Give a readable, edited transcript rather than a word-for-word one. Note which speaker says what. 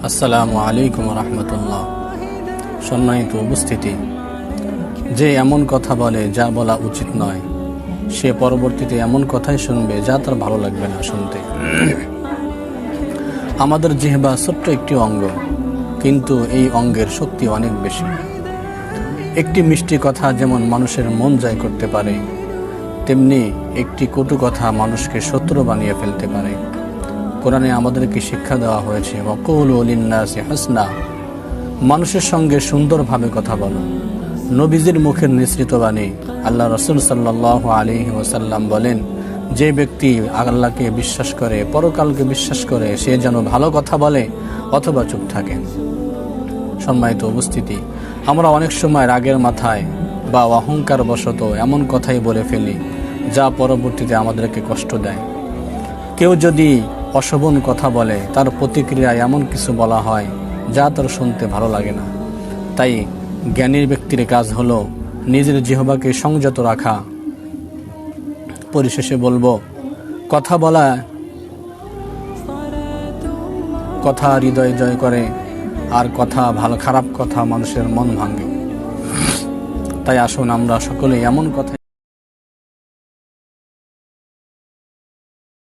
Speaker 1: আসসালামু আলাইকুম রহমতুল্লাহ। সম্মানিত উপস্থিতি, যে এমন কথা বলে যা বলা উচিত নয়, সে পরবর্তীতে এমন কথাই শুনবে যা তার ভালো লাগবে না শুনতে। আমাদের জিহ্বা ছোট্ট একটি অঙ্গ, কিন্তু এই অঙ্গের শক্তি অনেক বেশি। একটি মিষ্টি কথা যেমন মানুষের মন জয় করতে পারে, তেমনি একটি কটু কথা মানুষকে শত্রু বানিয়ে ফেলতে পারে। কোরআনে আমাদেরকে শিক্ষা দেওয়া হয়েছে, ওয়াকুলু লিন্নাসি হাসনা, মানুষের সঙ্গে সুন্দরভাবে কথা বলো। নবীজির মুখের নিঃসৃত বাণী। আল্লাহ রাসূল সাল্লাল্লাহু আলাইহি ওয়াসাল্লাম বলেন, যে ব্যক্তি আল্লাহকে বিশ্বাস করে, পরকালকে বিশ্বাস করে, সে যেন ভালো কথা বলে অথবা চুপ থাকে। সম্মানিত উপস্থিতি, আমরা অনেক সময় রাগের মাথায় বা অহংকার বশত এমন কথাই বলে ফেলি যা পরবর্তীতে আমাদেরকে কষ্ট দেয়। কেউ যদি অশোভন কথা বলে, তার প্রতিক্রিয়ায় এমন কিছু বলা হয় যা তার শুনতে ভালো লাগে না। তাই জ্ঞানীর ব্যক্তির কাজ হলো নিজের জিহ্বাকে সংযত রাখা। পরিশেষে বলবো, কথা বলা কথা হৃদয় জয় করে, আর কথা ভালো খারাপ কথা মানুষের মন ভাঙে। তাই আসুন আমরা সকলে এমন কথা